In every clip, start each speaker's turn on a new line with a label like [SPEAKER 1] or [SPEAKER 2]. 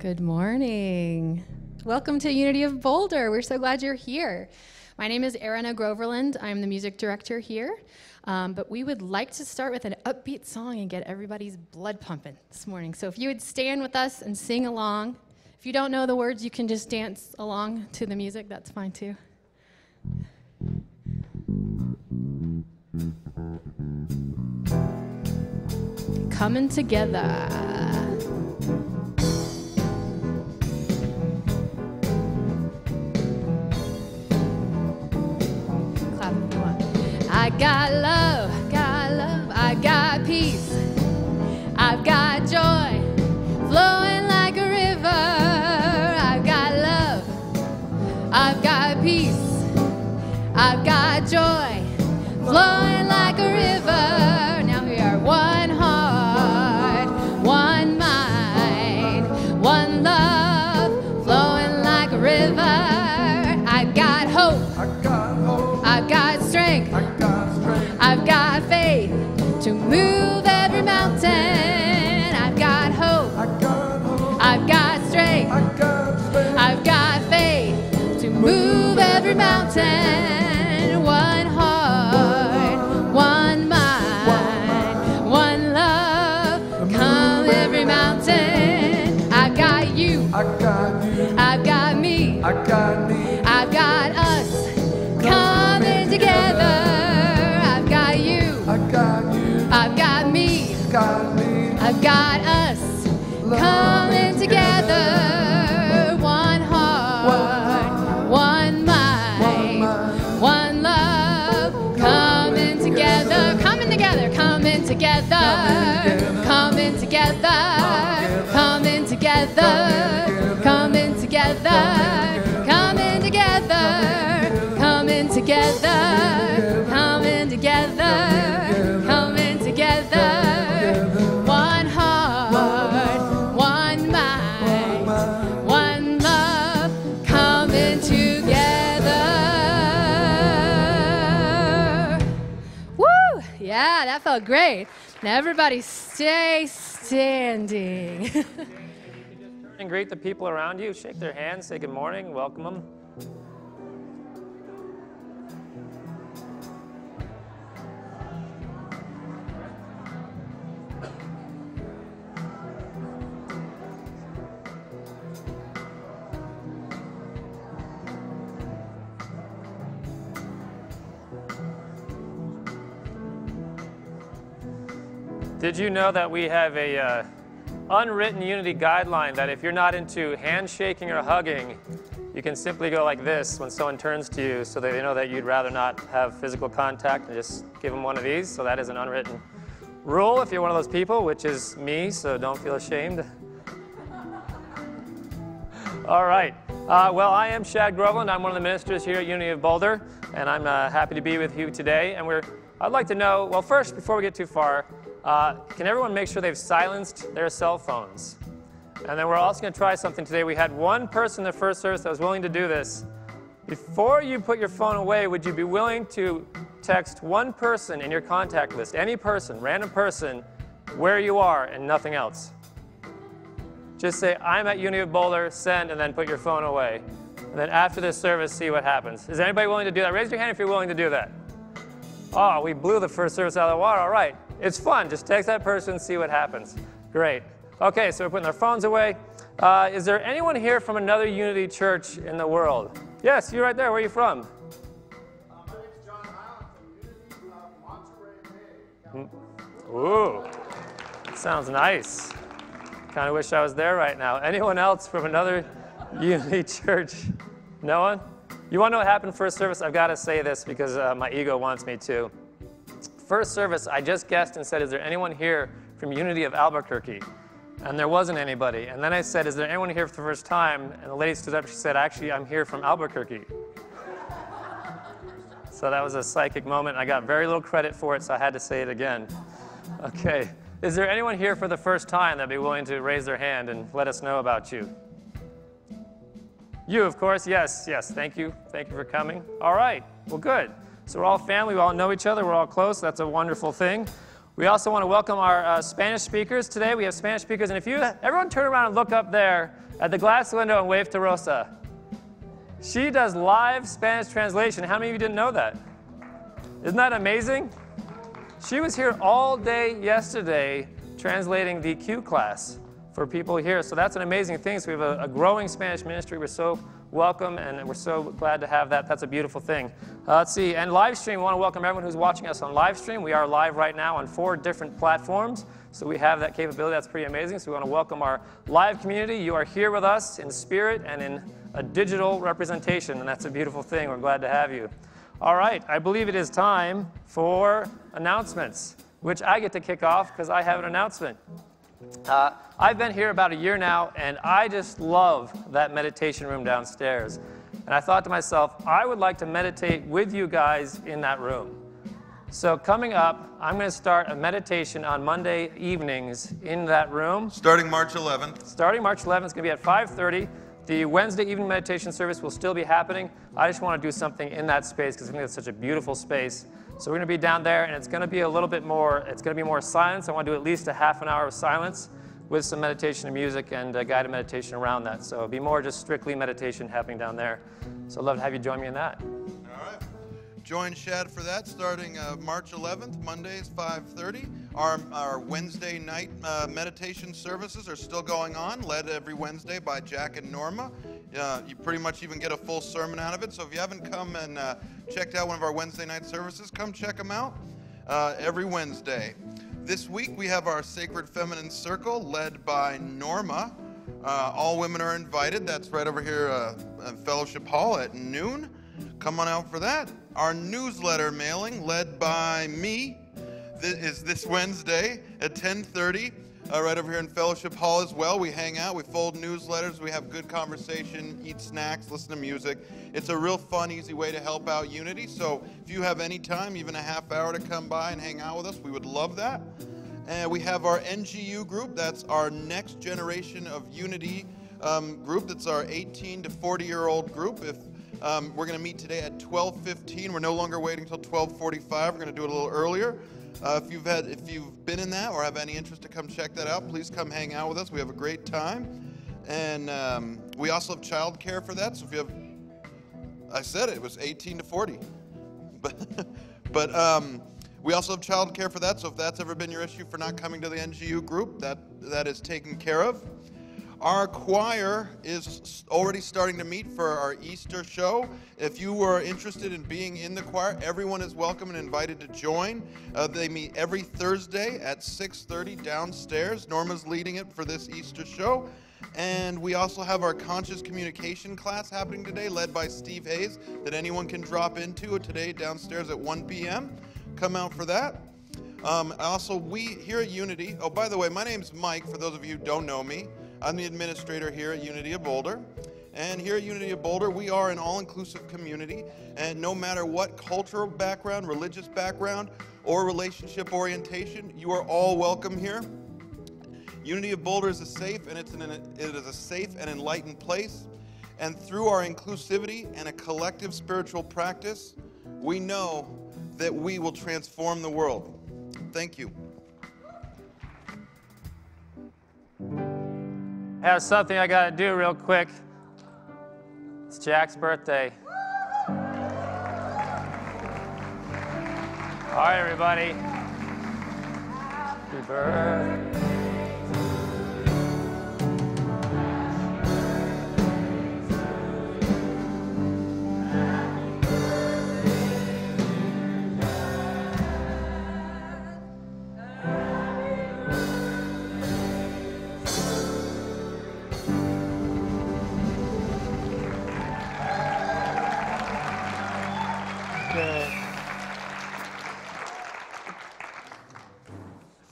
[SPEAKER 1] Good morning. Welcome to Unity of Boulder. We're so glad you're here. My name is Erin Groverland. I'm the music director here. But we would like to start with an upbeat song and get everybody's blood pumping this morning. So if you would stand with us and sing along. If you don't know the words, you can just dance along to the music. That's fine too. Coming together. I got love, I got peace, I've got joy, flowing like a river. I've got love, I've got peace, I've got joy, flowing like a river. Now we are one heart, one mind, one love, flowing like a river. I've got hope, I've got strength, I've got faith to move every mountain. I've got hope, I've got strength, I've got faith to move every mountain. One heart, one mind, one love, come every mountain. I've got you, I've got me, I've got us coming together. I've got me, I've got us coming together. One heart, one mind, one love, coming together, coming together, coming together, coming together, coming together, coming together, coming together, coming together, coming together, coming together. One heart, one mind, one love, coming together. Woo! Yeah, that felt great. Now everybody stay standing.
[SPEAKER 2] And greet the people around you. Shake their hands, say good morning, welcome them. Did you know that we have a unwritten Unity guideline that if you're not into handshaking or hugging, you can simply go like this when someone turns to you so that they know that you'd rather not have physical contact and just give them one of these. So that is an unwritten rule if you're one of those people, which is me, so don't feel ashamed. All right. Well, I am Shad Groveland. I'm one of the ministers here at Unity of Boulder, and I'm happy to be with you today. And I'd like to know, well, first, before we get too far, can everyone make sure they've silenced their cell phones? And then we're also going to try something today. We had one person in the first service that was willing to do this. Before you put your phone away, would you be willing to text one person in your contact list, any person, random person, where you are and nothing else? Just say, I'm at Unity of Boulder, send, and then put your phone away. And then after this service, see what happens. Is anybody willing to do that? Raise your hand if you're willing to do that. Oh, we blew the first service out of the water. All right. It's fun. Just text that person, see what happens. Great. Okay, so we're putting our phones away. Is there anyone here from another Unity church in the world? Yes, you right there. Where are you from?
[SPEAKER 3] My name's John Island from Unity of Monterey Bay.
[SPEAKER 2] Ooh, sounds nice. Kind of wish I was there right now. Anyone else from another Unity church? No one? You want to know what happened first service? I've got to say this because my ego wants me to. First service, I just guessed and said, is there anyone here from Unity of Albuquerque? And there wasn't anybody. And then I said, is there anyone here for the first time? And the lady stood up, she said, actually, I'm here from Albuquerque. So that was a psychic moment. I got very little credit for it, so I had to say it again. Okay. Is there anyone here for the first time that'd be willing to raise their hand and let us know about you? You, of course. Yes, yes. Thank you. Thank you for coming. All right. Well, good. So we're all family. We all know each other. We're all close. That's a wonderful thing. We also want to welcome our Spanish speakers today. We have Spanish speakers, and everyone turn around and look up there at the glass window and wave to Rosa. She does live Spanish translation. How many of you didn't know that? Isn't that amazing? She was here all day yesterday translating the Q class for people here. So that's an amazing thing. So we have a growing Spanish ministry. We're so welcome, and we're so glad to have that. That's a beautiful thing. Let's see. And live stream, we want to welcome everyone who's watching us on live stream. We are live right now on 4 different platforms. So we have that capability. That's pretty amazing. So we want to welcome our live community. You are here with us in spirit and in a digital representation, and that's a beautiful thing. We're glad to have you. All right. I believe it is time for announcements, which I get to kick off because I have an announcement. I've been here about a year now, and I just love that meditation room downstairs. And I thought to myself, I would like to meditate with you guys in that room. So coming up, I'm going to start a meditation on Monday evenings in that room.
[SPEAKER 4] Starting March 11th.
[SPEAKER 2] Starting March 11th, it's going to be at 5:30. The Wednesday evening meditation service will still be happening. I just want to do something in that space because I think it's such a beautiful space. So we're going to be down there, and it's going to be a little bit more, it's going to be more silence. I want to do at least a half an hour of silence with some meditation and music and guided meditation around that. So it'll be more just strictly meditation happening down there. So I'd love to have you join me in that.
[SPEAKER 4] All right. Join Shad for that starting March 11th, Mondays, 5:30. Our Wednesday night meditation services are still going on, led every Wednesday by Jack and Norma. You pretty much even get a full sermon out of it. So if you haven't come and checked out one of our Wednesday night services, come check them out every Wednesday. This week we have our Sacred Feminine Circle led by Norma. All women are invited. That's right over here at Fellowship Hall at noon. Come on out for that. Our newsletter mailing led by me is this Wednesday at 10:30. Right over here in Fellowship Hall as well. We hang out, we fold newsletters, we have good conversation, eat snacks, listen to music. It's a real fun, easy way to help out Unity. So if you have any time, even a half hour to come by and hang out with us, we would love that. And we have our NGU group. That's our next generation of Unity group. That's our 18 to 40-year-old group. We're going to meet today at 12:15. We're no longer waiting until 12:45. We're going to do it a little earlier. If you've been in that or have any interest to come check that out, please come hang out with us. We have a great time. And we also have childcare for that. So if you have, I said it was 18 to 40. But we also have childcare for that. So if that's ever been your issue for not coming to the NGU group, that is taken care of. Our choir is already starting to meet for our Easter show. If you were interested in being in the choir, everyone is welcome and invited to join. They meet every Thursday at 6:30 downstairs. Norma's leading it for this Easter show. And we also have our conscious communication class happening today, led by Steve Hayes, that anyone can drop into today downstairs at 1 p.m. Come out for that. Also, we here at Unity, oh, by the way, my name's Mike, for those of you who don't know me. I'm the administrator here at Unity of Boulder. And here at Unity of Boulder, we are an all-inclusive community. And no matter what cultural background, religious background, or relationship orientation, you are all welcome here. Unity of Boulder is a safe and it is a safe and enlightened place. And through our inclusivity and a collective spiritual practice, we know that we will transform the world. Thank you.
[SPEAKER 2] I have something I got to do real quick. It's Jack's birthday. All right, everybody. Happy birthday.
[SPEAKER 5] Okay.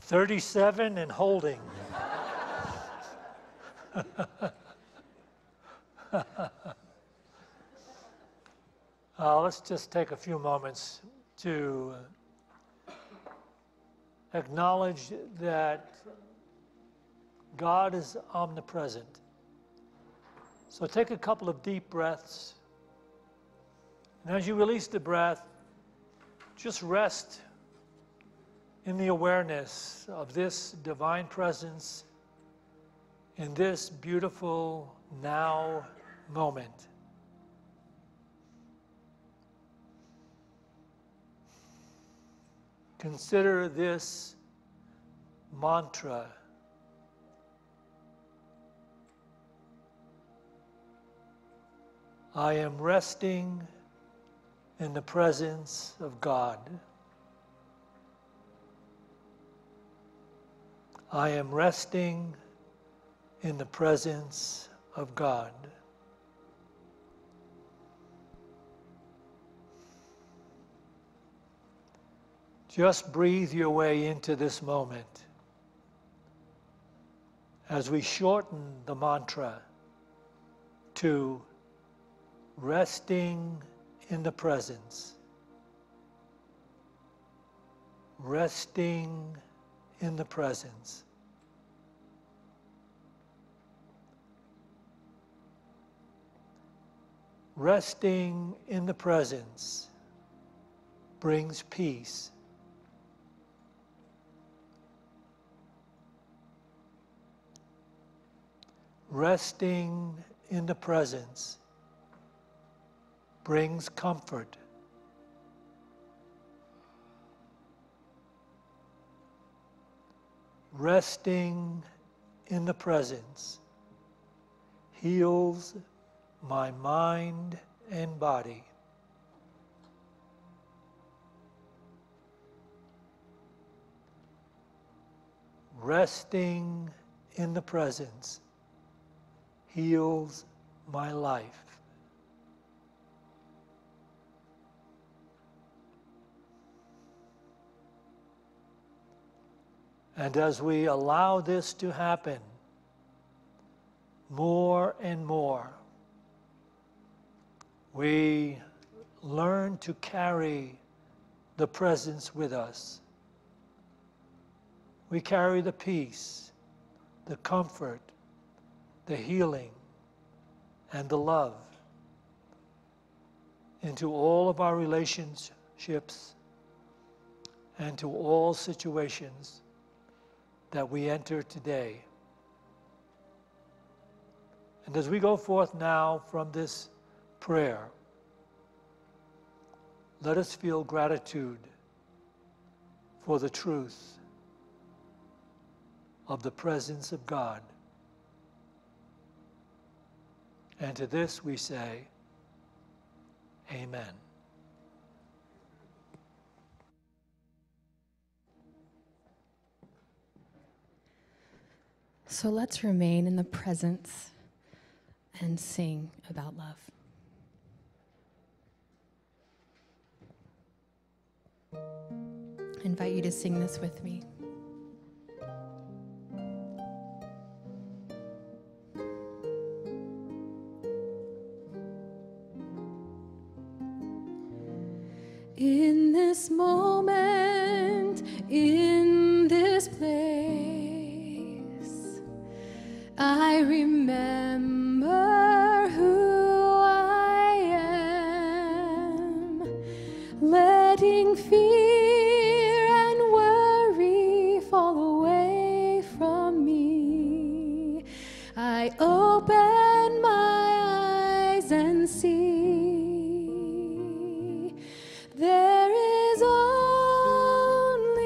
[SPEAKER 5] 37 and holding. Let's just take a few moments to acknowledge that God is omnipresent. So take a couple of deep breaths. And as you release the breath, just rest in the awareness of this divine presence in this beautiful now moment. Consider this mantra. I am resting in the presence of God. I am resting in the presence of God. Just breathe your way into this moment as we shorten the mantra to resting in the presence. Resting in the presence. Resting in the presence brings peace. Resting in the presence brings comfort. Resting in the presence heals my mind and body. Resting in the presence heals my life. And as we allow this to happen more and more, we learn to carry the presence with us. We carry the peace, the comfort, the healing, and the love into all of our relationships and to all situations that we enter today. And as we go forth now from this prayer, let us feel gratitude for the truth of the presence of God. And to this we say, Amen.
[SPEAKER 1] So let's remain in the presence and sing about love. I invite you to sing this with me. In this moment, in this place, I remember who I am, letting fear and worry fall away from me. I open my eyes and see there is only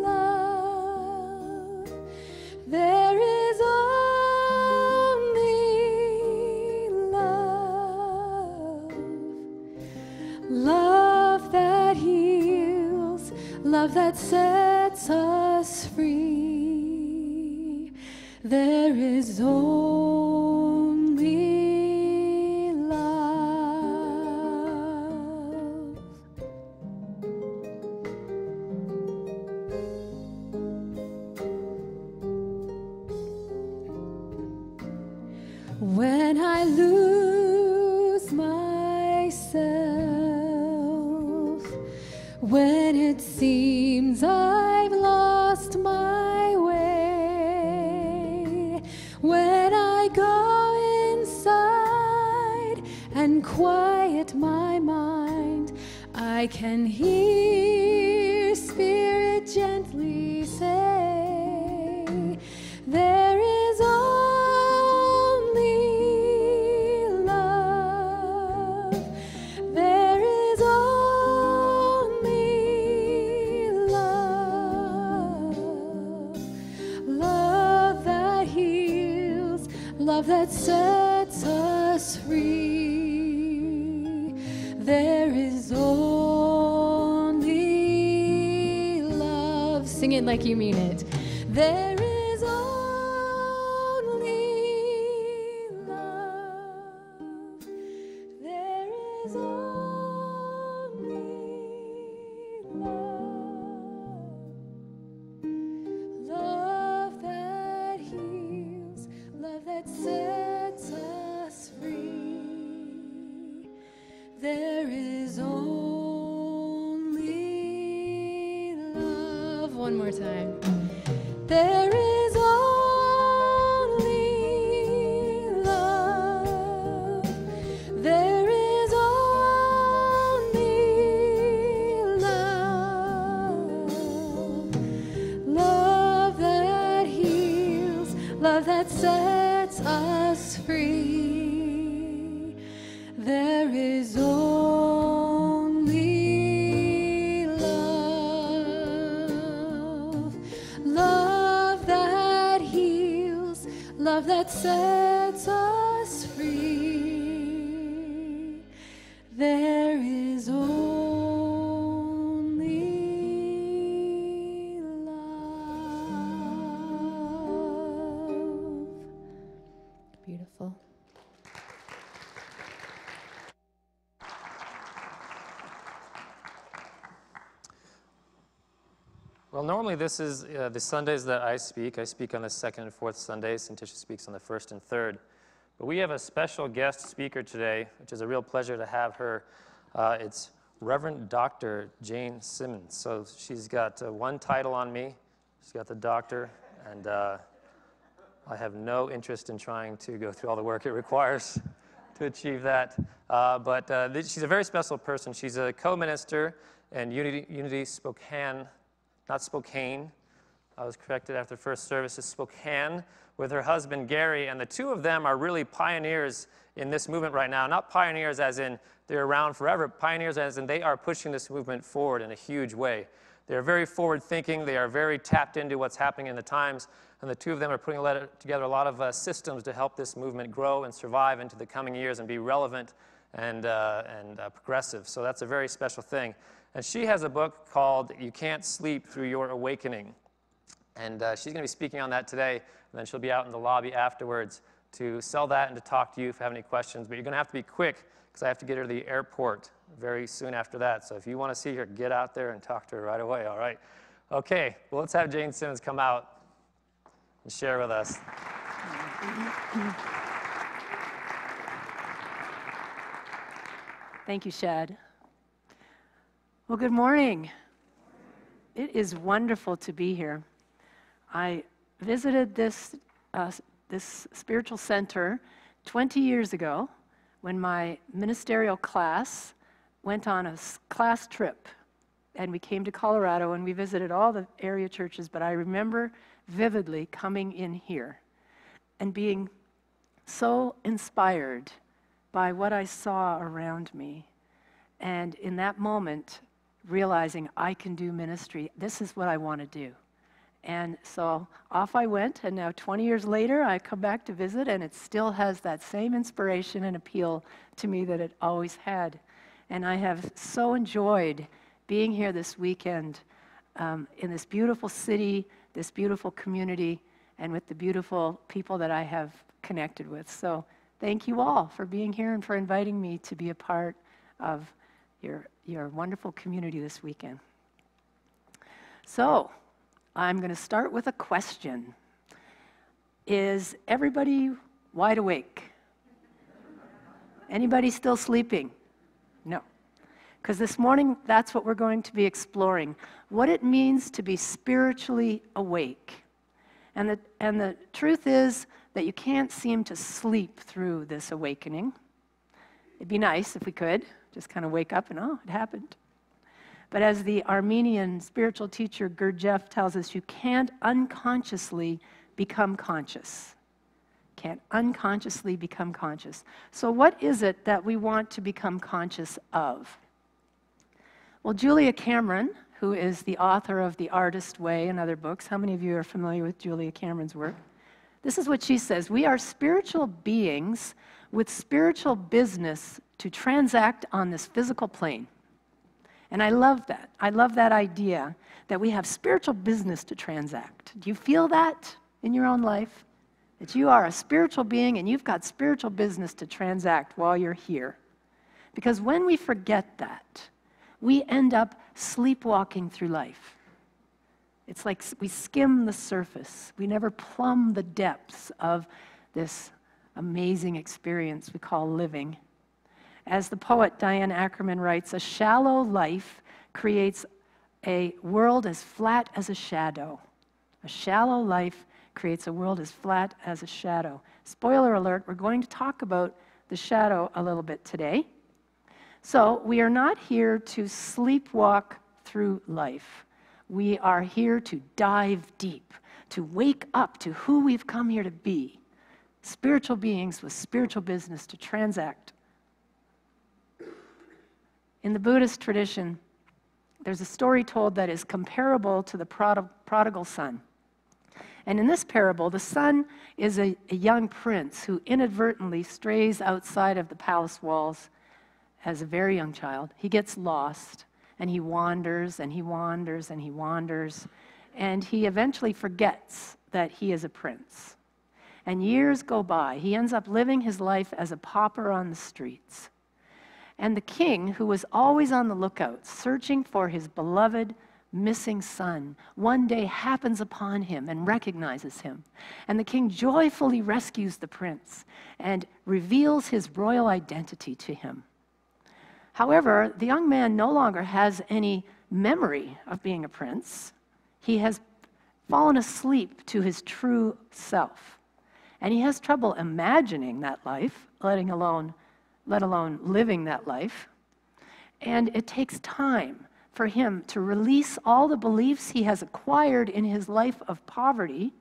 [SPEAKER 1] love. There is only love. Love that heals, love that sets us free. There is only love. When I lose myself, when it seems I've lost my way, when I go inside and quiet my mind, I can hear Spirit gently say, there is only love. There is only love. Love that heals, love that sets us free. There is only love. Sing it like you mean it. There is only love. There is only love. Love that heals, love that sets us free. There is only love. One more time. There is only love. There is only love. Love that heals, love that sets us free. There is only love. Love that heals, love that sets us free. There is only love. Beautiful.
[SPEAKER 2] Well, normally this is the Sundays that I speak. I speak on the second and fourth Sundays, and Tisha speaks on the first and third. But we have a special guest speaker today, which is a real pleasure to have her. It's Reverend Dr. Jane Simmons. So she's got one title on me. She's got the doctor, and I have no interest in trying to go through all the work it requires to achieve that. But she's a very special person. She's a co-minister in Unity Spokane. Not Spokane. I was corrected after the first service. It's Spokane with her husband, Gary, and the two of them are really pioneers in this movement right now. Not pioneers as in they're around forever, pioneers as in they are pushing this movement forward in a huge way. They're very forward-thinking. They are very tapped into what's happening in the times, and the two of them are putting together a lot of systems to help this movement grow and survive into the coming years and be relevant and progressive. So that's a very special thing. And she has a book called You Can't Sleep Through Your Awakening. And she's going to be speaking on that today, and then she'll be out in the lobby afterwards to sell that and to talk to you if you have any questions. But you're going to have to be quick because I have to get her to the airport very soon after that. So if you want to see her, get out there and talk to her right away, all right? Okay, well, let's have Jane Simmons come out and share with us.
[SPEAKER 6] Thank you, Shad. Well, good morning. It is wonderful to be here. I visited this spiritual center 20 years ago when my ministerial class went on a class trip. And we came to Colorado and we visited all the area churches, but I remember vividly coming in here and being so inspired by what I saw around me. And in that moment, realizing I can do ministry. This is what I want to do. And so off I went, and now 20 years later, I come back to visit, and it still has that same inspiration and appeal to me that it always had. And I have so enjoyed being here this weekend in this beautiful city, this beautiful community, and with the beautiful people that I have connected with. So thank you all for being here and for inviting me to be a part of your wonderful community this weekend. So, I'm going to start with a question. Is everybody wide awake? Anybody still sleeping? No. Because this morning, that's what we're going to be exploring. What it means to be spiritually awake. And the truth is that you can't seem to sleep through this awakening. It'd be nice if we could. Just kind of wake up and, oh, it happened. But as the Armenian spiritual teacher Gurdjieff tells us, you can't unconsciously become conscious. Can't unconsciously become conscious. So what is it that we want to become conscious of? Well, Julia Cameron, who is the author of The Artist Way and other books, how many of you are familiar with Julia Cameron's work? This is what she says: we are spiritual beings with spiritual business to transact on this physical plane. And I love that. I love that idea that we have spiritual business to transact. Do you feel that in your own life? That you are a spiritual being and you've got spiritual business to transact while you're here. Because when we forget that, we end up sleepwalking through life. It's like we skim the surface. We never plumb the depths of this amazing experience we call living. As the poet Diane Ackerman writes, a shallow life creates a world as flat as a shadow. A shallow life creates a world as flat as a shadow. Spoiler alert, we're going to talk about the shadow a little bit today. So we are not here to sleepwalk through life. We are here to dive deep, to wake up to who we've come here to be. Spiritual beings with spiritual business to transact. In the Buddhist tradition, there's a story told that is comparable to the prodigal son. And in this parable, the son is a young prince who inadvertently strays outside of the palace walls as a very young child. He gets lost, and he wanders, and he wanders, and he wanders, and he eventually forgets that he is a prince. And years go by. He ends up living his life as a pauper on the streets. And the king, who was always on the lookout, searching for his beloved missing son, one day happens upon him and recognizes him. And the king joyfully rescues the prince and reveals his royal identity to him. However, the young man no longer has any memory of being a prince. He has fallen asleep to his true self. And he has trouble imagining that life, let alone living that life. And it takes time for him to release all the beliefs he has acquired in his life of poverty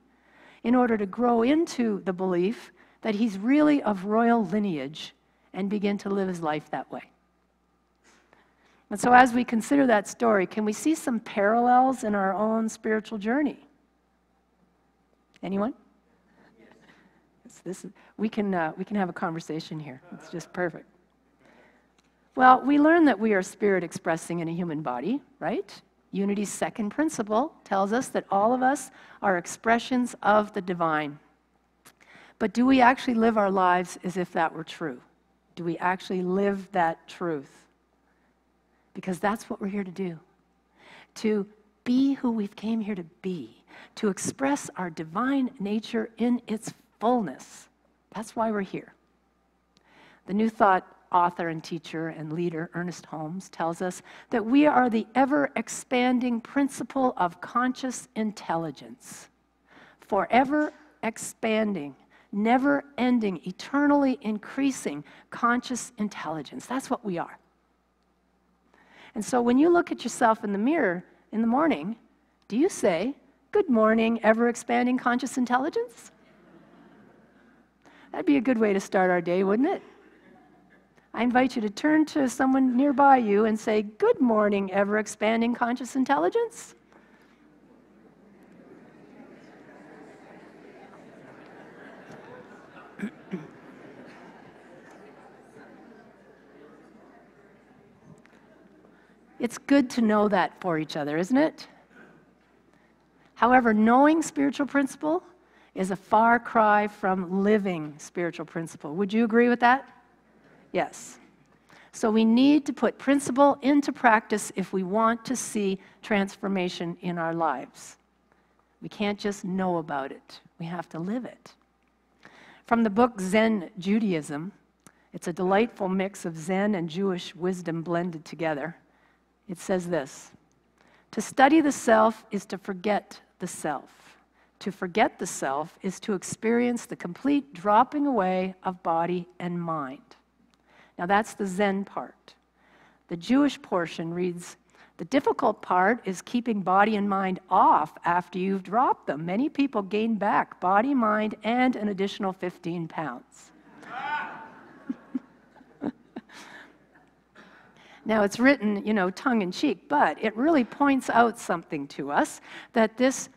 [SPEAKER 6] in order to grow into the belief that he's really of royal lineage and begin to live his life that way. And so as we consider that story, can we see some parallels in our own spiritual journey? Anyone? We can have a conversation here. It's just perfect. Well, we learn that we are spirit expressing in a human body, right? Unity's second principle tells us that all of us are expressions of the divine. But do we actually live our lives as if that were true? Do we actually live that truth? Because that's what we're here to do. To be who we've came here to be. To express our divine nature in its fullness. That's why we're here. The New Thought author and teacher and leader Ernest Holmes tells us that we are the ever-expanding principle of conscious intelligence. Forever expanding, never-ending, eternally increasing conscious intelligence. That's what we are. And so when you look at yourself in the mirror in the morning, do you say, "Good morning, ever-expanding conscious intelligence"? That'd be a good way to start our day, wouldn't it? I invite you to turn to someone nearby you and say, "Good morning, ever-expanding conscious intelligence." It's good to know that for each other, isn't it? However, knowing spiritual principle is a far cry from living spiritual principle. Would you agree with that? Yes. So we need to put principle into practice if we want to see transformation in our lives. We can't just know about it. We have to live it. From the book Zen Judaism, it's a delightful mix of Zen and Jewish wisdom blended together. It says this: to study the self is to forget the self. To forget the self is to experience the complete dropping away of body and mind. Now that's the Zen part. The Jewish portion reads, The difficult part is keeping body and mind off after you've dropped them. Many people gain back body, mind, and an additional 15 pounds. Now, it's written, tongue-in-cheek, but it really points out something to us, that this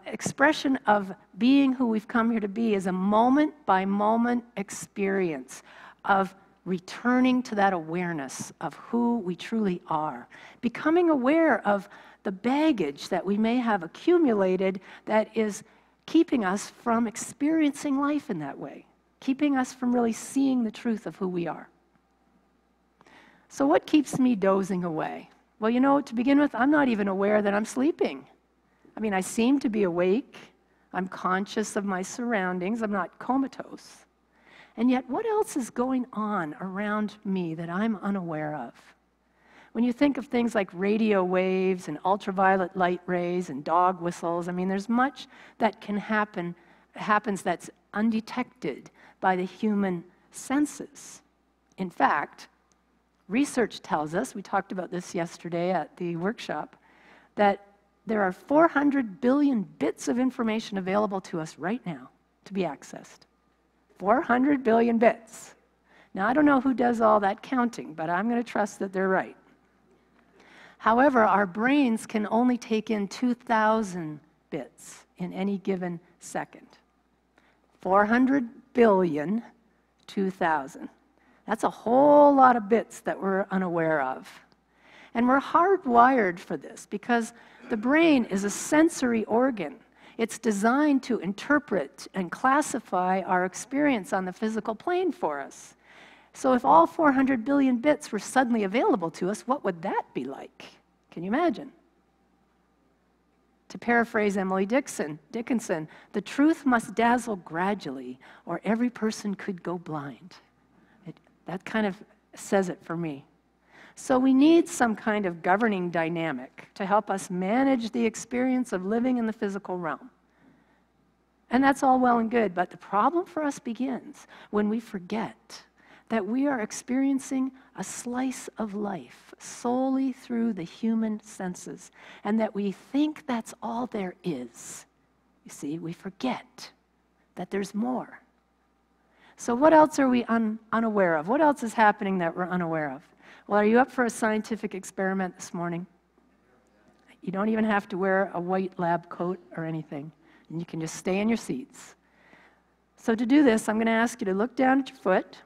[SPEAKER 6] expression of being who we've come here to be is a moment-by-moment experience of returning to that awareness of who we truly are, becoming aware of the baggage that we may have accumulated that is keeping us from experiencing life in that way, keeping us from really seeing the truth of who we are. So what keeps me dozing away? Well, to begin with, I'm not even aware that I'm sleeping. I mean, I seem to be awake. I'm conscious of my surroundings. I'm not comatose. And yet, what else is going on around me that I'm unaware of? When you think of things like radio waves and ultraviolet light rays and dog whistles, I mean, there's much that happens that's undetected by the human senses. In fact, research tells us, we talked about this yesterday at the workshop, that there are 400 billion bits of information available to us right now to be accessed. 400 billion bits. Now, I don't know who does all that counting, but I'm going to trust that they're right. However, our brains can only take in 2,000 bits in any given second. 400 billion, 2,000. That's a whole lot of bits that we're unaware of. And we're hardwired for this because the brain is a sensory organ. It's designed to interpret and classify our experience on the physical plane for us. So if all 400 billion bits were suddenly available to us, what would that be like? Can you imagine? To paraphrase Emily Dickinson, the truth must dazzle gradually, or every person could go blind. That kind of says it for me. So we need some kind of governing dynamic to help us manage the experience of living in the physical realm. And that's all well and good, but the problem for us begins when we forget that we are experiencing a slice of life solely through the human senses, and that we think that's all there is. You see, we forget that there's more. So what else are we unaware of? What else is happening that we're unaware of? Well, are you up for a scientific experiment this morning? You don't even have to wear a white lab coat or anything, and you can just stay in your seats. So to do this, I'm going to ask you to look down at your foot,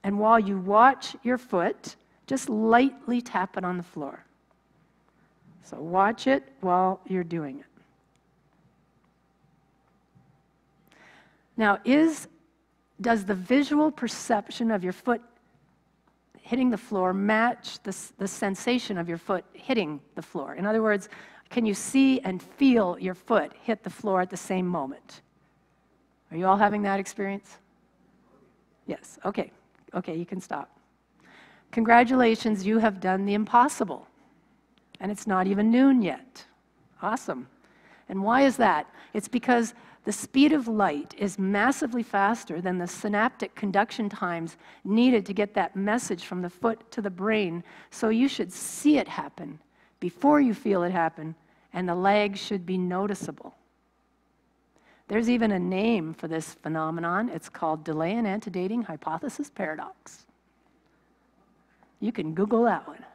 [SPEAKER 6] and while you watch your foot, just lightly tap it on the floor. So watch it while you're doing it. Now, does the visual perception of your foot hitting the floor match the sensation of your foot hitting the floor? In other words, can you see and feel your foot hit the floor at the same moment? Are you all having that experience? Yes, okay. Okay, you can stop. Congratulations, you have done the impossible. And it's not even noon yet. Awesome. And why is that? It's because the speed of light is massively faster than the synaptic conduction times needed to get that message from the foot to the brain. So you should see it happen before you feel it happen, and the lag should be noticeable. There's even a name for this phenomenon. It's called delay and antedating hypothesis paradox. You can Google that one.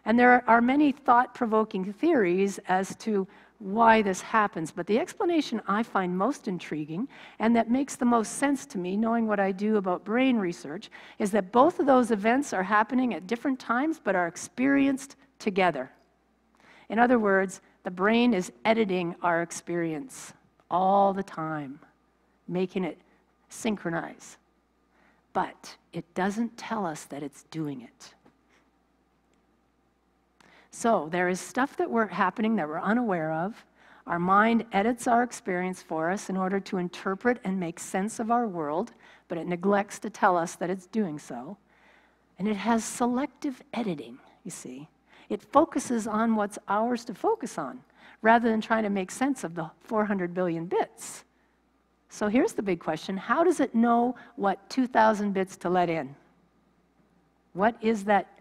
[SPEAKER 6] And there are many thought-provoking theories as to why this happens, but the explanation I find most intriguing, and that makes the most sense to me, knowing what I do about brain research, is that both of those events are happening at different times, but are experienced together. In other words, the brain is editing our experience all the time, making it synchronize. But it doesn't tell us that it's doing it. So there is stuff that we're happening that we're unaware of. Our mind edits our experience for us in order to interpret and make sense of our world, but it neglects to tell us that it's doing so. And it has selective editing, you see. It focuses on what's ours to focus on, rather than trying to make sense of the 400 billion bits. So here's the big question. How does it know what 2,000 bits to let in? What is that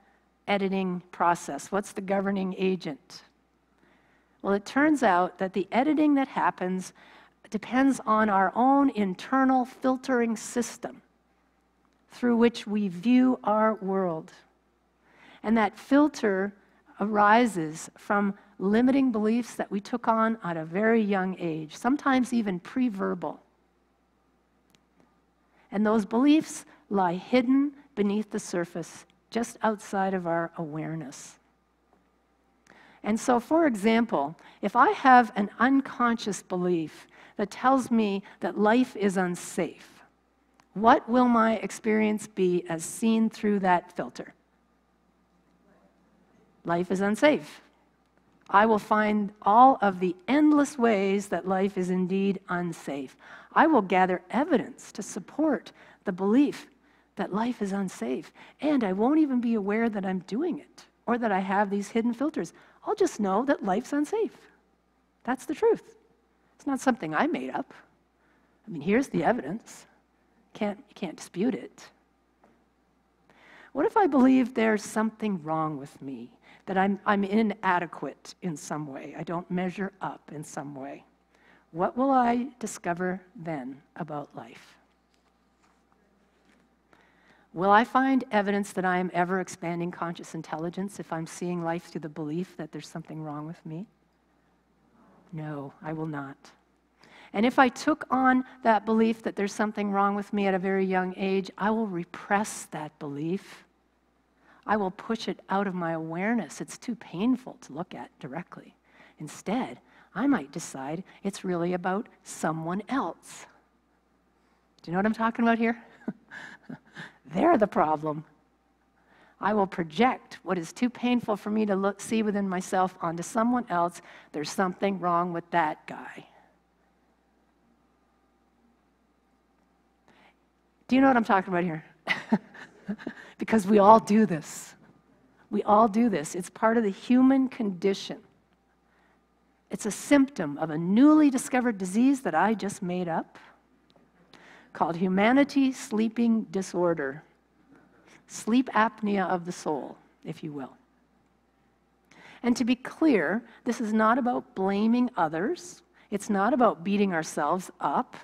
[SPEAKER 6] editing process? What's the governing agent? Well, it turns out that the editing that happens depends on our own internal filtering system through which we view our world. And that filter arises from limiting beliefs that we took on at a very young age, sometimes even pre-verbal. And those beliefs lie hidden beneath the surface, just outside of our awareness. And so, for example, if I have an unconscious belief that tells me that life is unsafe, what will my experience be as seen through that filter? Life is unsafe. I will find all of the endless ways that life is indeed unsafe. I will gather evidence to support the belief that life is unsafe, and I won't even be aware that I'm doing it or that I have these hidden filters. I'll just know that life's unsafe. That's the truth. It's not something I made up. I mean, here's the evidence. You can't dispute it. What if I believe there's something wrong with me, that I'm inadequate in some way, I don't measure up in some way? What will I discover then about life? Will I find evidence that I am ever expanding conscious intelligence if I'm seeing life through the belief that there's something wrong with me? No, I will not. And if I took on that belief that there's something wrong with me at a very young age, I will repress that belief. I will push it out of my awareness. It's too painful to look at directly. Instead, I might decide it's really about someone else. Do you know what I'm talking about here? They're the problem. I will project what is too painful for me to see within myself onto someone else. There's something wrong with that guy. Do you know what I'm talking about here? Because we all do this. We all do this. It's part of the human condition. It's a symptom of a newly discovered disease that I just made up called humanity sleeping disorder. Sleep apnea of the soul, if you will. And to be clear, this is not about blaming others. It's not about beating ourselves up.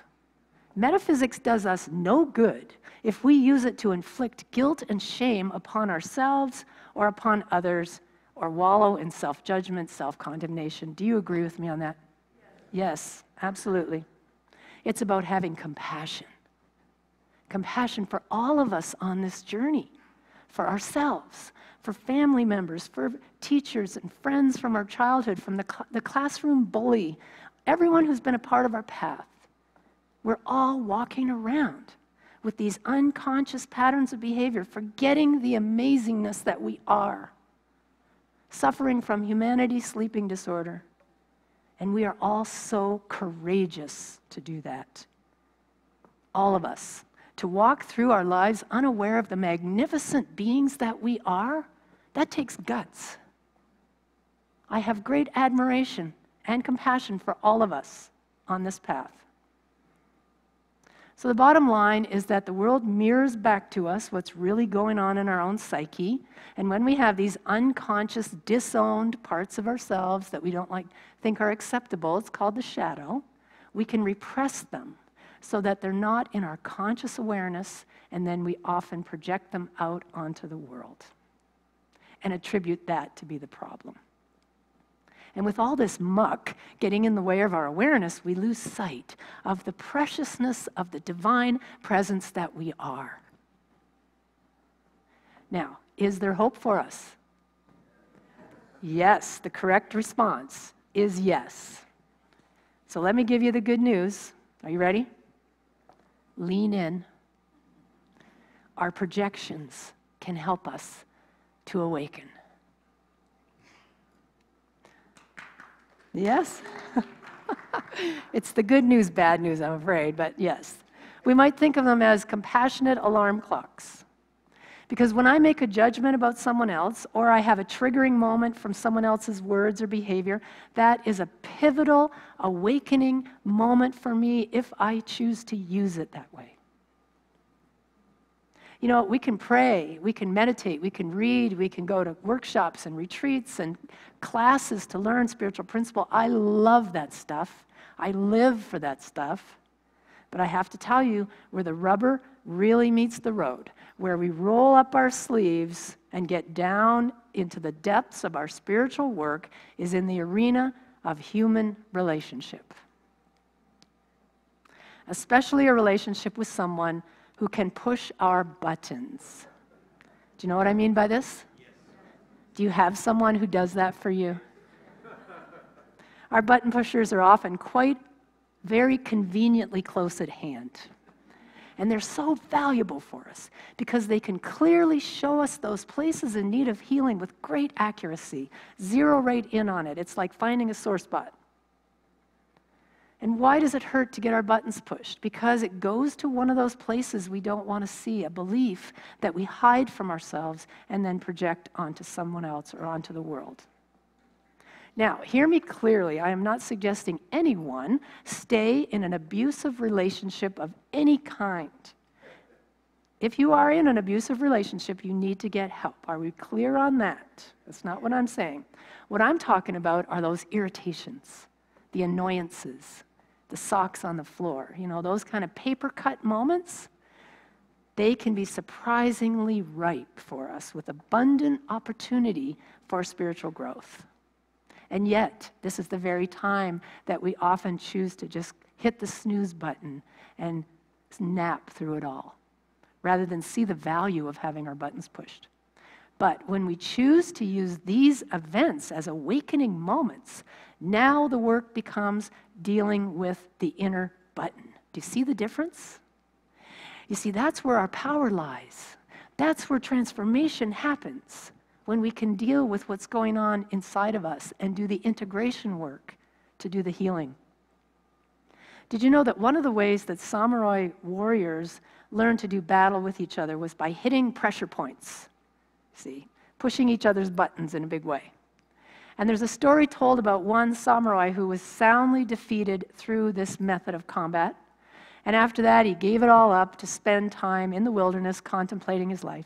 [SPEAKER 6] Metaphysics does us no good if we use it to inflict guilt and shame upon ourselves or upon others, or wallow in self-judgment, self-condemnation. Do you agree with me on that? Yes, absolutely. It's about having compassion. Compassion for all of us on this journey, for ourselves, for family members, for teachers and friends from our childhood, from the classroom bully, everyone who's been a part of our path. We're all walking around with these unconscious patterns of behavior, forgetting the amazingness that we are, suffering from humanity sleeping disorder. And we are all so courageous to do that. All of us. To walk through our lives unaware of the magnificent beings that we are, that takes guts. I have great admiration and compassion for all of us on this path. So the bottom line is that the world mirrors back to us what's really going on in our own psyche. And when we have these unconscious, disowned parts of ourselves that we don't think are acceptable, it's called the shadow, we can repress them so that they're not in our conscious awareness, and then we often project them out onto the world and attribute that to be the problem. And with all this muck getting in the way of our awareness, we lose sight of the preciousness of the divine presence that we are. Now, is there hope for us? Yes, the correct response is yes. So let me give you the good news. Are you ready? Lean in. Our projections can help us to awaken. Yes? It's the good news, bad news, I'm afraid, but yes. We might think of them as compassionate alarm clocks. Because when I make a judgment about someone else, or I have a triggering moment from someone else's words or behavior, that is a pivotal awakening moment for me if I choose to use it that way. You know, we can pray, we can meditate, we can read, we can go to workshops and retreats and classes to learn spiritual principle. I love that stuff. I live for that stuff. But I have to tell you, where the rubber really meets the road, where we roll up our sleeves and get down into the depths of our spiritual work, is in the arena of human relationship. Especially a relationship with someone who can push our buttons. Do you know what I mean by this? Yes. Do you have someone who does that for you? Our button pushers are often very conveniently close at hand. And they're so valuable for us because they can clearly show us those places in need of healing with great accuracy, zero right in on it. It's like finding a sore spot. And why does it hurt to get our buttons pushed? Because it goes to one of those places we don't want to see, a belief that we hide from ourselves and then project onto someone else or onto the world. Now, hear me clearly. I am not suggesting anyone stay in an abusive relationship of any kind. If you are in an abusive relationship, you need to get help. Are we clear on that? That's not what I'm saying. What I'm talking about are those irritations, the annoyances, the socks on the floor, you know, those kind of paper cut moments. They can be surprisingly ripe for us with abundant opportunity for spiritual growth. And yet, this is the very time that we often choose to just hit the snooze button and nap through it all, rather than see the value of having our buttons pushed. But when we choose to use these events as awakening moments, now the work becomes dealing with the inner button. Do you see the difference? You see, that's where our power lies. That's where transformation happens, when we can deal with what's going on inside of us and do the integration work to do the healing. Did you know that one of the ways that samurai warriors learned to do battle with each other was by hitting pressure points? See, pushing each other's buttons in a big way. And there's a story told about one samurai who was soundly defeated through this method of combat. And after that, he gave it all up to spend time in the wilderness contemplating his life.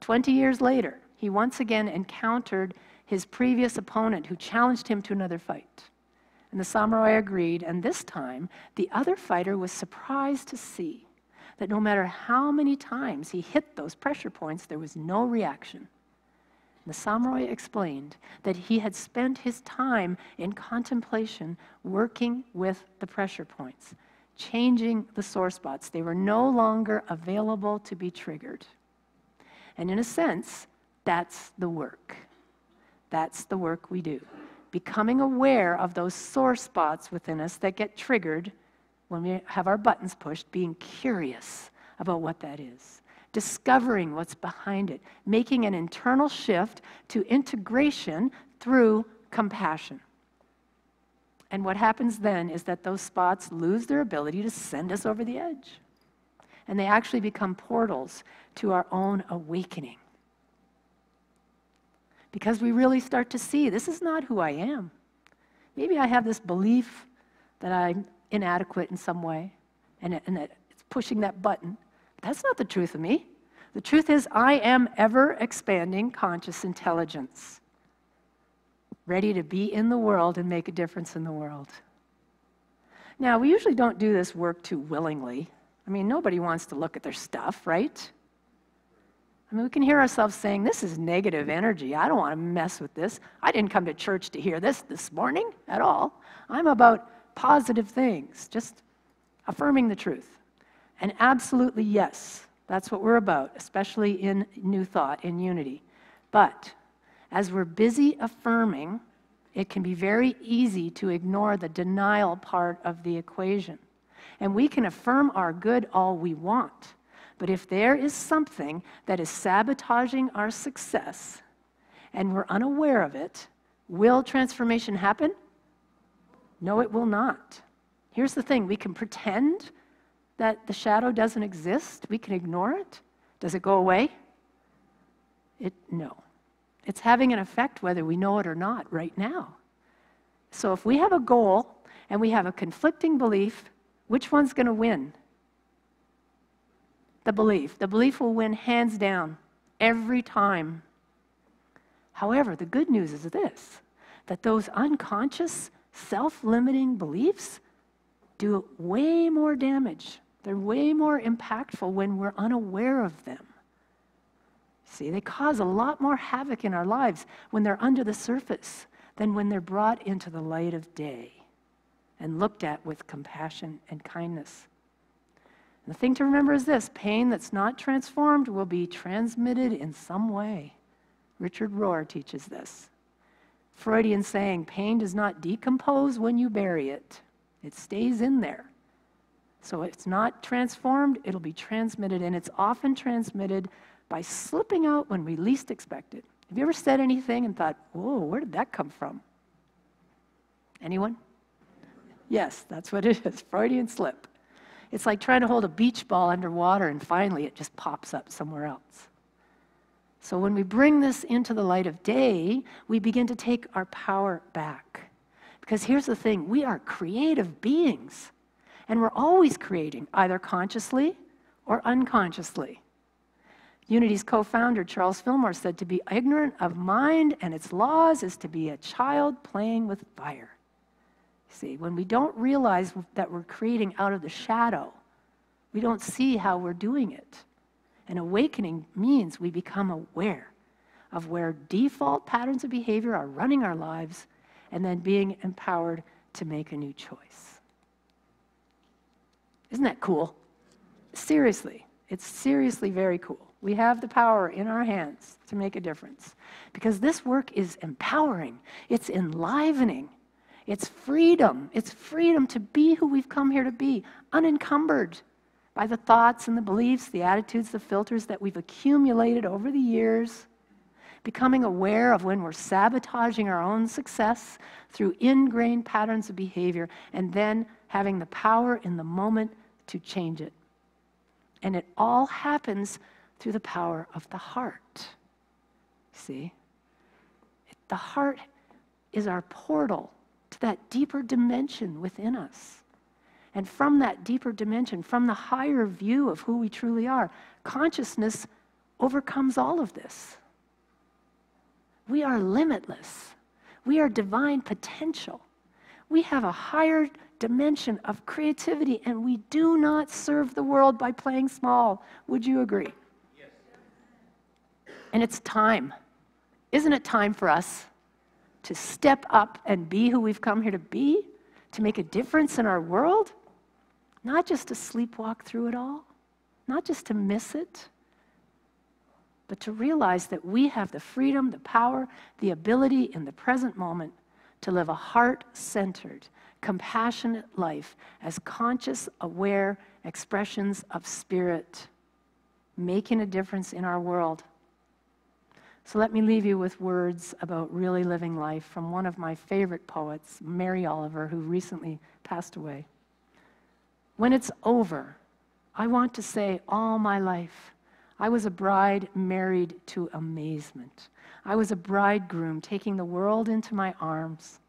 [SPEAKER 6] 20 years later, he once again encountered his previous opponent who challenged him to another fight. And the samurai agreed, and this time, the other fighter was surprised to see that no matter how many times he hit those pressure points, there was no reaction. And the samurai explained that he had spent his time in contemplation working with the pressure points, changing the sore spots. They were no longer available to be triggered. And in a sense, that's the work. That's the work we do. Becoming aware of those sore spots within us that get triggered when we have our buttons pushed, being curious about what that is, discovering what's behind it, making an internal shift to integration through compassion. And what happens then is that those spots lose their ability to send us over the edge. And they actually become portals to our own awakening. Because we really start to see, this is not who I am. Maybe I have this belief that I'm inadequate in some way, and that it's pushing that button. But that's not the truth of me. The truth is, I am ever-expanding conscious intelligence, ready to be in the world and make a difference in the world. Now, we usually don't do this work too willingly. I mean, nobody wants to look at their stuff, right? I mean, we can hear ourselves saying, this is negative energy. I don't want to mess with this. I didn't come to church to hear this morning at all. I'm about positive things, just affirming the truth. And absolutely, yes, that's what we're about, especially in New Thought, in Unity. But as we're busy affirming, it can be very easy to ignore the denial part of the equation. And we can affirm our good all we want. But if there is something that is sabotaging our success and we're unaware of it, will transformation happen? No, it will not. Here's the thing. We can pretend that the shadow doesn't exist. We can ignore it. Does it go away? No. It's having an effect whether we know it or not right now. So if we have a goal and we have a conflicting belief, which one's going to win? the belief. The belief will win hands down every time. However, the good news is this, that those unconscious, self-limiting beliefs do way more damage. They're way more impactful when we're unaware of them. See, they cause a lot more havoc in our lives when they're under the surface than when they're brought into the light of day and looked at with compassion and kindness. And the thing to remember is this, pain that's not transformed will be transmitted in some way. Richard Rohr teaches this. Freudian saying, pain does not decompose when you bury it. It stays in there. So if it's not transformed, it'll be transmitted, and it's often transmitted by slipping out when we least expect it. Have you ever said anything and thought, whoa, where did that come from? Anyone? Yes, that's what it is, Freudian slip. It's like trying to hold a beach ball underwater and finally it just pops up somewhere else. So when we bring this into the light of day, we begin to take our power back. Because here's the thing, we are creative beings. And we're always creating, either consciously or unconsciously. Unity's co-founder, Charles Fillmore, said to be ignorant of mind and its laws is to be a child playing with fire. See, when we don't realize that we're creating out of the shadow, we don't see how we're doing it. And awakening means we become aware of where default patterns of behavior are running our lives and then being empowered to make a new choice. Isn't that cool? Seriously, it's seriously very cool. We have the power in our hands to make a difference because this work is empowering, it's enlivening, it's freedom. It's freedom to be who we've come here to be, unencumbered by the thoughts and the beliefs, the attitudes, the filters that we've accumulated over the years, becoming aware of when we're sabotaging our own success through ingrained patterns of behavior, and then having the power in the moment to change it. And it all happens through the power of the heart. See? The heart is our portal to that deeper dimension within us. And from that deeper dimension, from the higher view of who we truly are, consciousness overcomes all of this. We are limitless. We are divine potential. We have a higher dimension of creativity, and we do not serve the world by playing small. Would you agree? Yes. And it's time. Isn't it time for us to step up and be who we've come here to be, to make a difference in our world? Not just to sleepwalk through it all, not just to miss it, but to realize that we have the freedom, the power, the ability in the present moment to live a heart-centered, compassionate life as conscious, aware expressions of spirit, making a difference in our world. So let me leave you with words about really living life from one of my favorite poets, Mary Oliver, who recently passed away. When it's over, I want to say all my life, I was a bride married to amazement. I was a bridegroom taking the world into my arms.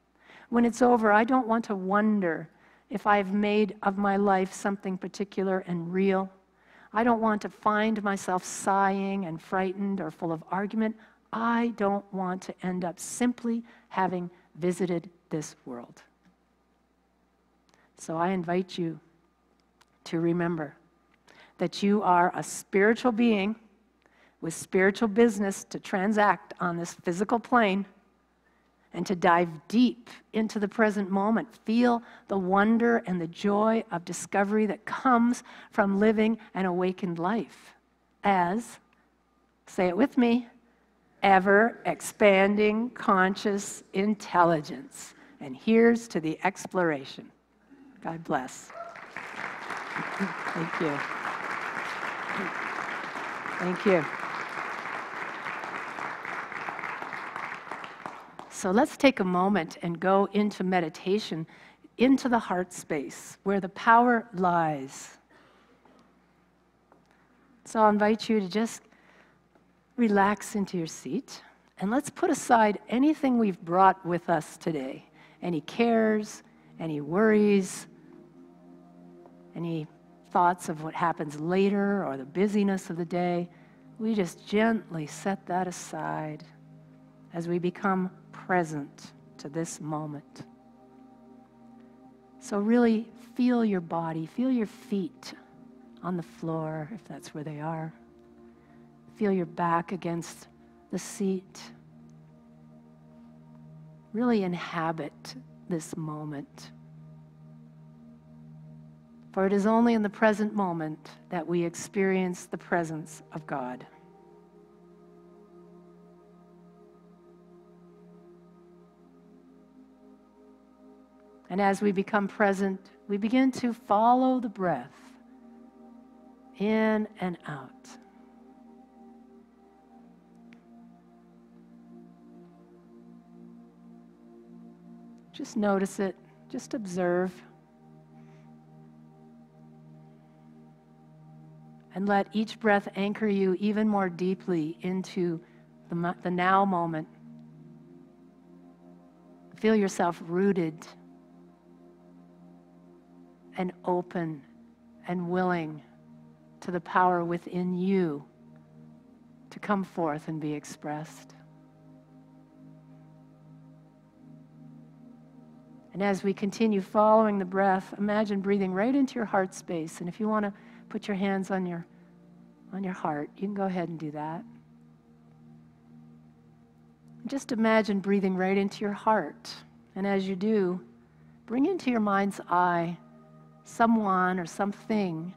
[SPEAKER 6] When it's over, I don't want to wonder if I've made of my life something particular and real. I don't want to find myself sighing and frightened or full of argument. I don't want to end up simply having visited this world. So I invite you to remember that you are a spiritual being with spiritual business to transact on this physical plane and to dive deep into the present moment. Feel the wonder and the joy of discovery that comes from living an awakened life as, say it with me, ever-expanding conscious intelligence. And here's to the exploration. God bless. Thank you. Thank you. So let's take a moment and go into meditation, into the heart space where the power lies. So I'll invite you to just relax into your seat, and let's put aside anything we've brought with us today, any cares, any worries, any thoughts of what happens later or the busyness of the day. We just gently set that aside as we become present to this moment. So really feel your body, feel your feet on the floor if that's where they are. Feel your back against the seat. Really inhabit this moment. For it is only in the present moment that we experience the presence of God. And as we become present, we begin to follow the breath in and out. Just notice it, just observe. And let each breath anchor you even more deeply into the now moment. Feel yourself rooted and open and willing to the power within you to come forth and be expressed. And as we continue following the breath, imagine breathing right into your heart space. And if you want to put your hands on your heart, you can go ahead and do that. Just imagine breathing right into your heart. And as you do, bring into your mind's eye someone or something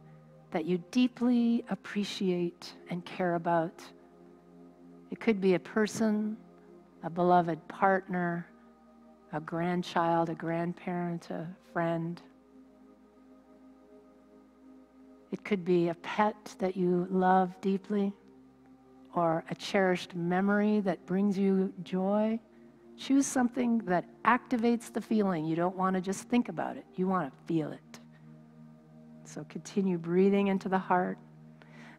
[SPEAKER 6] that you deeply appreciate and care about. It could be a person, a beloved partner, a grandchild, a grandparent, a friend. It could be a pet that you love deeply, or a cherished memory that brings you joy. Choose something that activates the feeling. You don't want to just think about it. You want to feel it. So continue breathing into the heart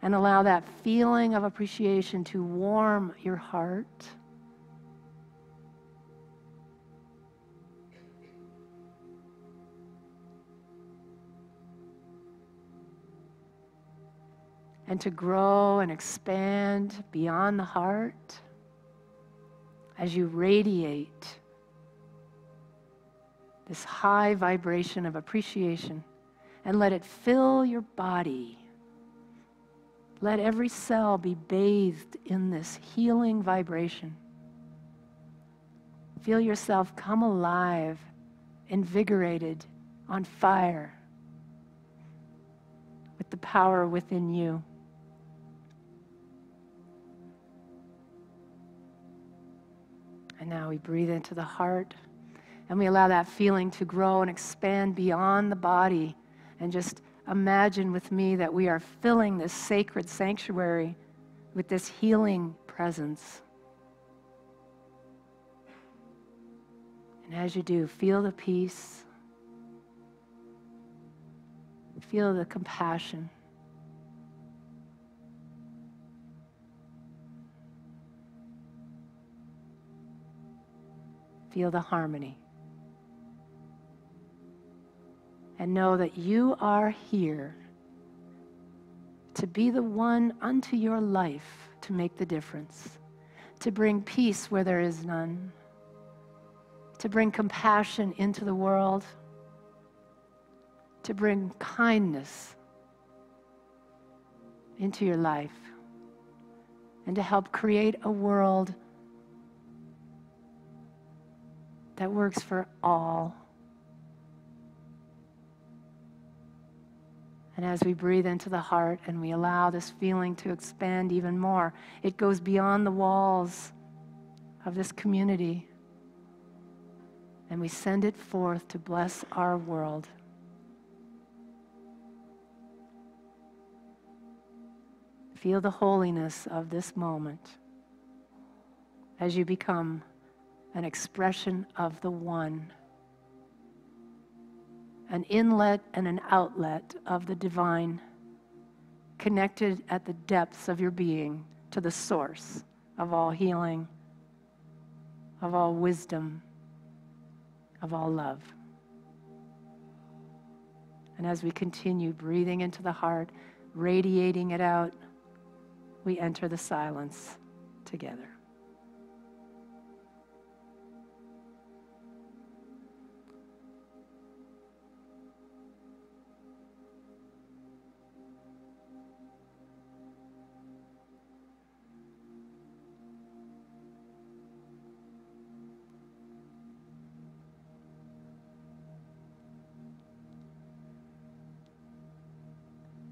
[SPEAKER 6] and allow that feeling of appreciation to warm your heart. And to grow and expand beyond the heart as you radiate this high vibration of appreciation and let it fill your body. Let every cell be bathed in this healing vibration. Feel yourself come alive, invigorated, on fire with the power within you. And now we breathe into the heart and we allow that feeling to grow and expand beyond the body. And just imagine with me that we are filling this sacred sanctuary with this healing presence. And as you do, feel the peace, feel the compassion. Feel the harmony. And know that you are here to be the one unto your life to make the difference, to bring peace where there is none, to bring compassion into the world, to bring kindness into your life, and to help create a world that works for all. And as we breathe into the heart and we allow this feeling to expand even more, it goes beyond the walls of this community. And we send it forth to bless our world. Feel the holiness of this moment as you become an expression of the one, an inlet and an outlet of the divine, connected at the depths of your being to the source of all healing, of all wisdom, of all love. And as we continue breathing into the heart, radiating it out, we enter the silence together.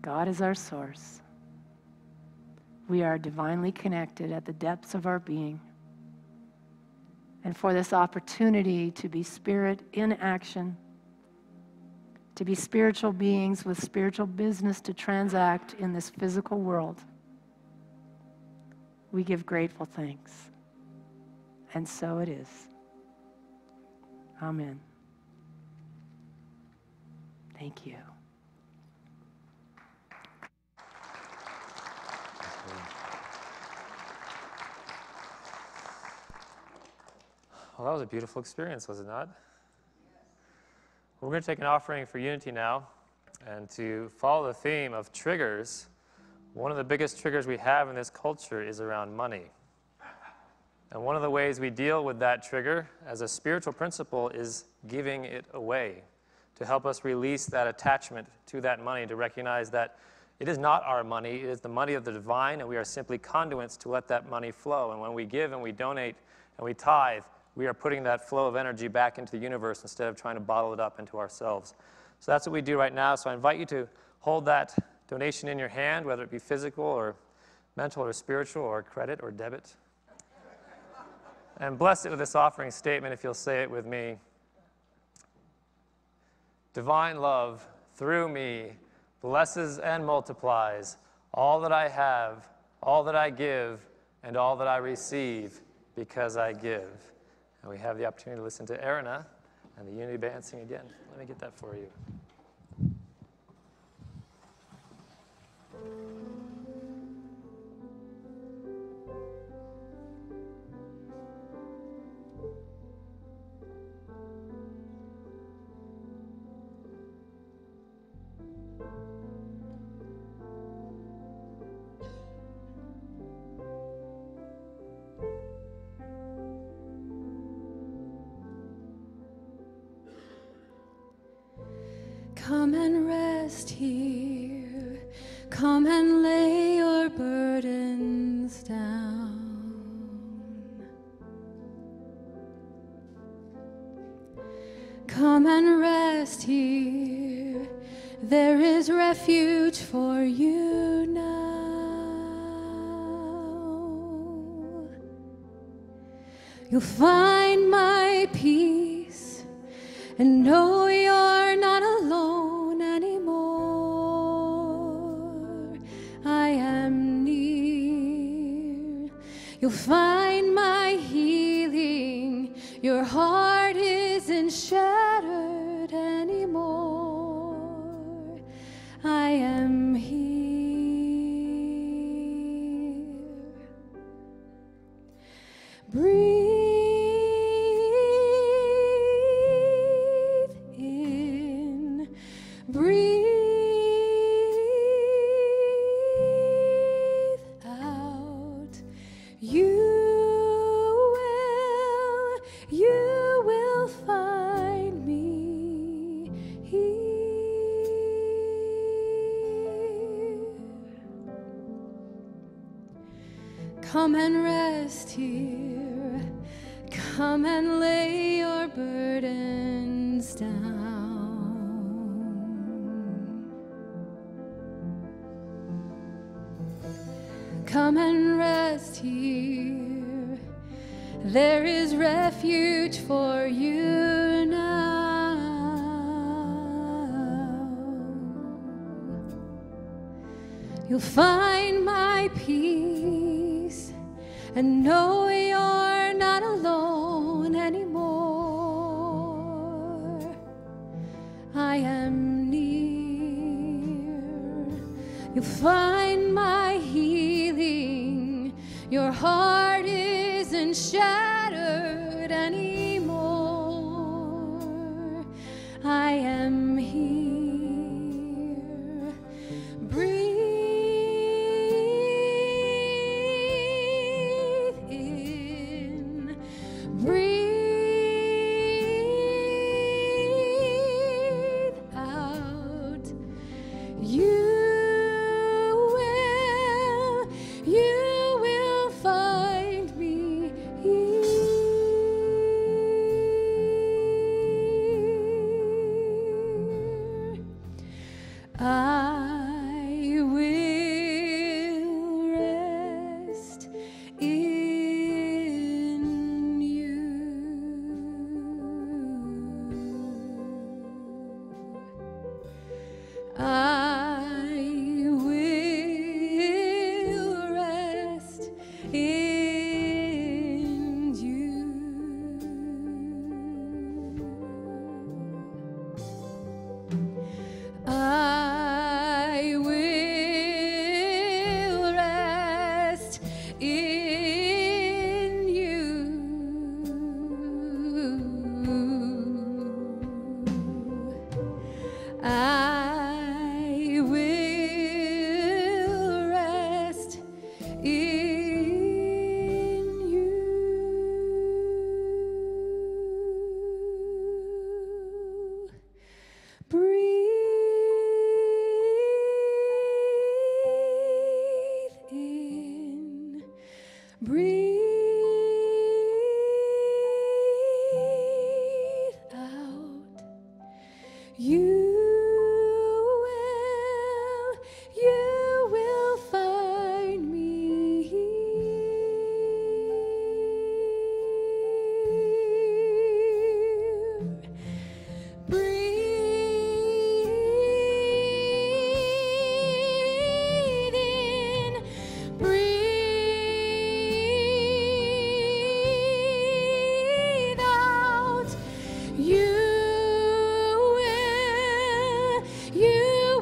[SPEAKER 6] God is our source. We are divinely connected at the depths of our being. And for this opportunity to be spirit in action, to be spiritual beings with spiritual business to transact in this physical world, we give grateful thanks. And so it is. Amen. Thank you.
[SPEAKER 2] Well, that was a beautiful experience, was it not? We're going to take an offering for unity now, and to follow the theme of triggers, one of the biggest triggers we have in this culture is around money. And one of the ways we deal with that trigger as a spiritual principle is giving it away, to help us release that attachment to that money, to recognize that it is not our money, it is the money of the divine, and we are simply conduits to let that money flow. And when we give and we donate and we tithe, we are putting that flow of energy back into the universe instead of trying to bottle it up into ourselves. So that's what we do right now. So I invite you to hold that donation in your hand, whether it be physical or mental or spiritual or credit or debit. And bless it with this offering statement, if you'll say it with me. Divine love, through me, blesses and multiplies all that I have, all that I give, and all that I receive because I give. And we have the opportunity to listen to Erina and the Unity Band sing again. Let me get that for you.
[SPEAKER 1] Come and rest here. Come and lay your burdens down. Come and rest here. There is refuge for you now. You'll find my peace and know you're not alone anymore. I am near. You'll find my healing. Your heart isn't shattered anymore. I am here. Breathe. Breathe out. You will find me here. Come and rest here. Come and lay your burdens down. Come and rest here. There is refuge for you now. You'll find my peace and know you're not alone anymore. I am near. You'll find my healing. Your heart isn't shattered anymore. I am here. in you. I will rest in you. I will rest in you. Breathe in, breathe out. You will find me here. Breathe in, breathe out. You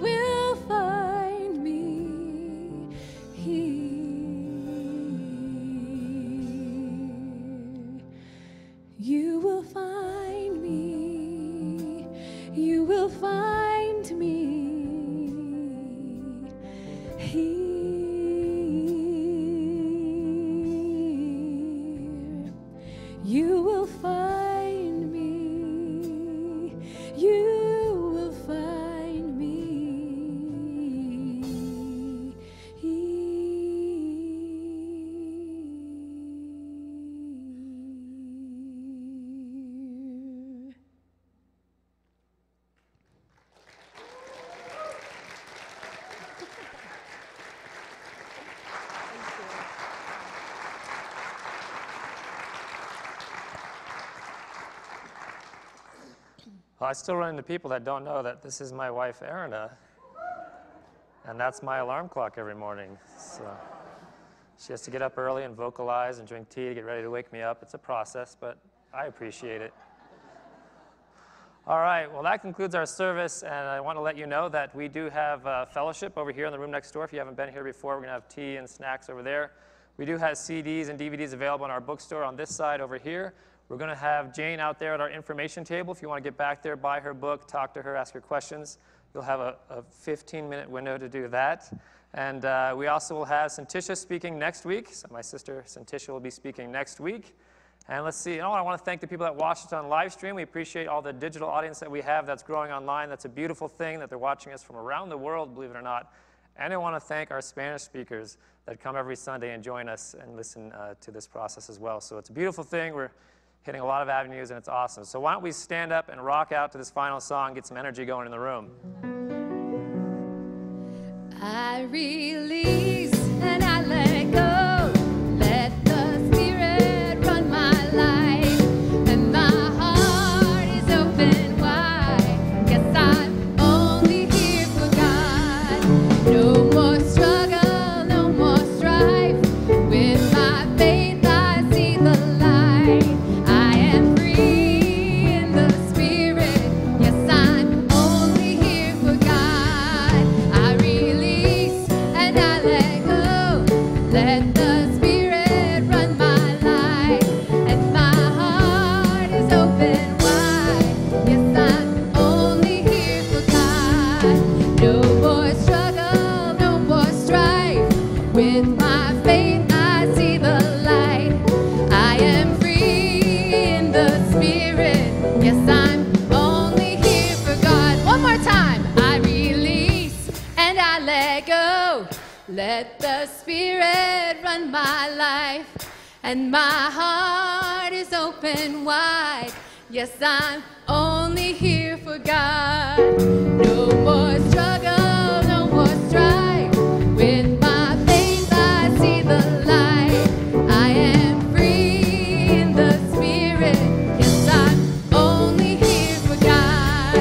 [SPEAKER 1] will find me here. You will find me. You will find me here. You will find me. You will find me here.
[SPEAKER 2] Well, I still run into people that don't know that this is my wife, Erina, and that's my alarm clock every morning. So she has to get up early and vocalize and drink tea to get ready to wake me up. It's a process, but I appreciate it. All right, well, that concludes our service, and I want to let you know that we do have fellowship over here in the room next door. If you haven't been here before, we're going to have tea and snacks over there. We do have CDs and DVDs available in our bookstore on this side over here. We're going to have Jane out there at our information table. If you want to get back there, buy her book, talk to her, ask her questions, you'll have a 15-minute window to do that. And we also will have Santisha speaking next week. So my sister Santisha will be speaking next week. And let's see, I want to thank the people that watched us on live stream. We appreciate all the digital audience that we have that's growing online. That's a beautiful thing that they're watching us from around the world, believe it or not. And I want to thank our Spanish speakers that come every Sunday and join us and listen to this process as well. So it's a beautiful thing. We're hitting a lot of avenues, and it's awesome. So why don't we stand up and rock out to this final song, get some energy going in the room.
[SPEAKER 1] I release and I let go. Let the Spirit run my life, and my heart is open wide. Yes, I'm only here for God. No more struggle, no more strife. With my faith, I see the light. I am free in the Spirit. Yes, I'm only here for God. I release and I let go. Let the Spirit run my life, and my heart is open wide. Yes, I'm only here for God. No more struggle, no more strife. With my faith, I see the light. I am free in the Spirit. Yes, I'm only here for God. One more time. I release and I let go. Let the Spirit run my life, and my heart is open wide. Yes, I'm only here for God. No more struggle, no more strife. With my faith, I see the light. I am free in the Spirit. Yes, I'm only here for God.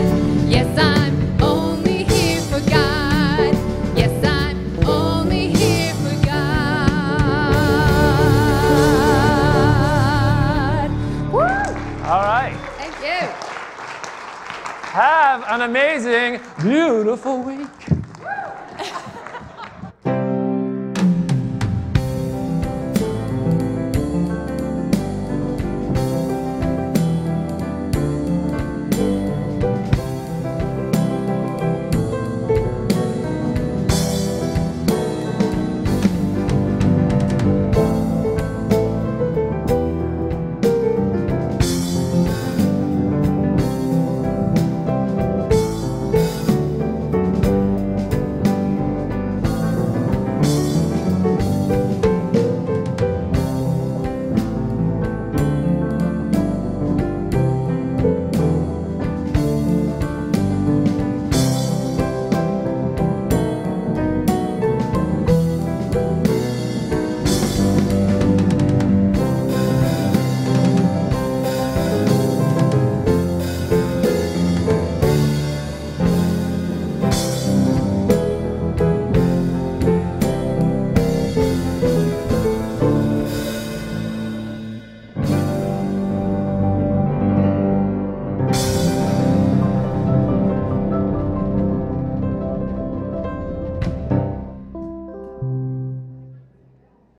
[SPEAKER 1] Yes, I'm only here for God. Yes, I'm only here for God.
[SPEAKER 2] an amazing, beautiful week.